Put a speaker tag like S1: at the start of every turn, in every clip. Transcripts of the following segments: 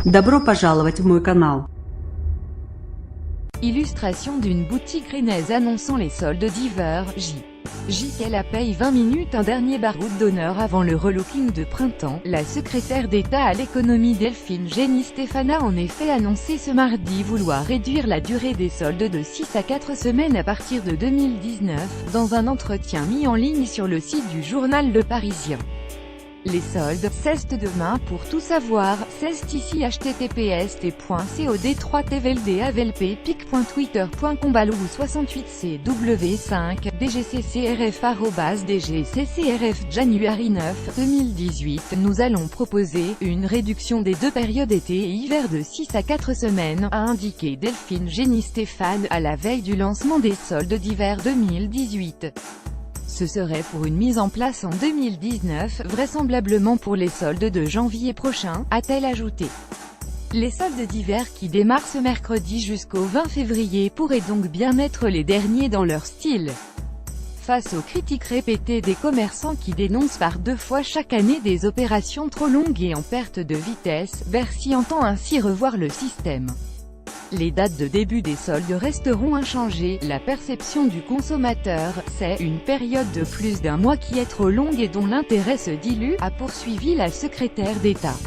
S1: Добро пожаловать в мой канал.
S2: Illustration d'une boutique rennaise annonçant les soldes d'hiver. J.K. paye 20 minutes un dernier baroud d'honneur avant le relooking de printemps. La secrétaire d'État à l'économie Delphine Gény-Stéphan a en effet annoncé ce mardi vouloir réduire la durée des soldes de 6 à 4 semaines à partir de 2019, dans un entretien mis en ligne sur le site du journal Le Parisien. Les soldes, cessent demain pour tout savoir, cessent ici https://t.cod3tvld.pic.twitter.com/balou68cw5 dgccrf@dgccrf January 9, 2018. Nous allons proposer une réduction des deux périodes été et hiver de 6 à 4 semaines, a indiqué Delphine Gény-Stéphan, à la veille du lancement des soldes d'hiver 2018. Ce serait pour une mise en place en 2019, vraisemblablement pour les soldes de janvier prochain, a-t-elle ajouté. Les soldes d'hiver qui démarrent ce mercredi jusqu'au 20 février pourraient donc bien être les derniers dans leur style. Face aux critiques répétées des commerçants qui dénoncent par 2 fois chaque année des opérations trop longues et en perte de vitesse, Bercy entend ainsi revoir le système. Les dates de début des soldes resteront inchangées. La perception du consommateur, c'est une période de plus d'un mois qui est trop longue et dont l'intérêt se dilue, a poursuivi la secrétaire d'État.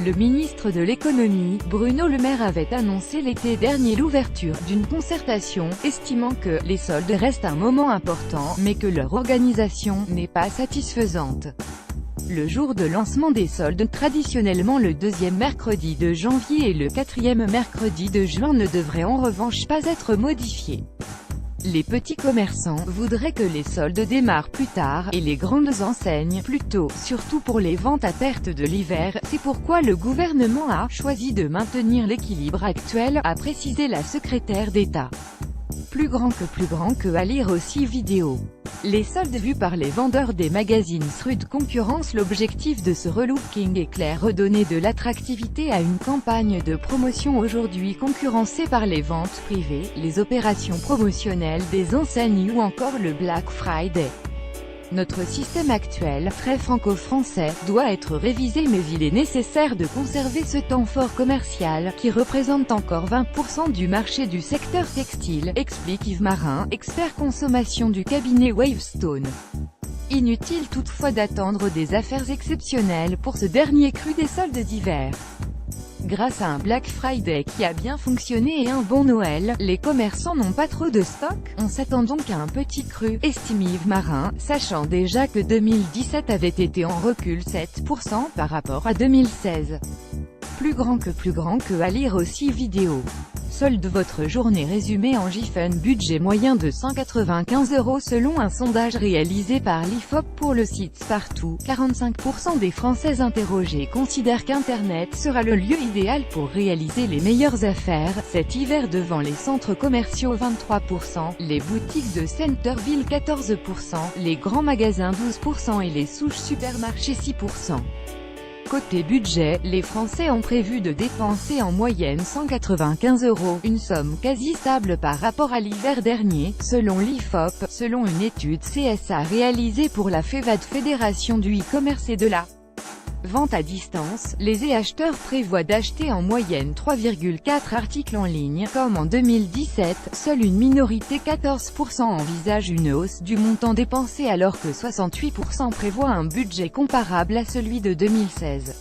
S2: Le ministre de l'économie, Bruno Le Maire, avait annoncé l'été dernier l'ouverture d'une concertation, estimant que les soldes restent un moment important, mais que leur organisation n'est pas satisfaisante. Le jour de lancement des soldes, traditionnellement le deuxième mercredi de janvier et le quatrième mercredi de juin, ne devrait en revanche pas être modifié. Les petits commerçants voudraient que les soldes démarrent plus tard, et les grandes enseignes plus tôt, surtout pour les ventes à perte de l'hiver. C'est pourquoi le gouvernement a choisi de maintenir l'équilibre actuel, a précisé la secrétaire d'État. Plus grand que à lire aussi vidéo. Les soldes vus par les vendeurs des magazines rude concurrence. L'objectif de ce relooking est clair: redonner de l'attractivité à une campagne de promotion aujourd'hui concurrencée par les ventes privées, les opérations promotionnelles des enseignes ou encore le Black Friday. Notre système actuel, très franco-français, doit être révisé, mais il est nécessaire de conserver ce temps fort commercial, qui représente encore 20% du marché du secteur textile, explique Yves Marin, expert consommation du cabinet Wavestone. Inutile toutefois d'attendre des affaires exceptionnelles pour ce dernier cru des soldes d'hiver. Grâce à un Black Friday qui a bien fonctionné et un bon Noël, les commerçants n'ont pas trop de stock. On s'attend donc à un petit cru, estime Yves Marin, sachant déjà que 2017 avait été en recul 7% par rapport à 2016. Plus grand que à lire aussi vidéo. Solde votre journée résumée en GIF. Budget moyen de 195 € selon un sondage réalisé par l'IFOP pour le site Spartoo. 45% des Français interrogés considèrent qu'Internet sera le lieu idéal pour réaliser les meilleures affaires cet hiver devant les centres commerciaux 23%, les boutiques de Centerville 14%, les grands magasins 12% et les souches supermarchés 6%. Côté budget, les Français ont prévu de dépenser en moyenne 195 €, une somme quasi stable par rapport à l'hiver dernier, selon l'IFOP, selon une étude CSA réalisée pour la FEVAD, Fédération du e-commerce et de la vente à distance. Les acheteurs prévoient d'acheter en moyenne 3,4 articles en ligne, comme en 2017, seule une minorité 14% envisage une hausse du montant dépensé alors que 68% prévoient un budget comparable à celui de 2016.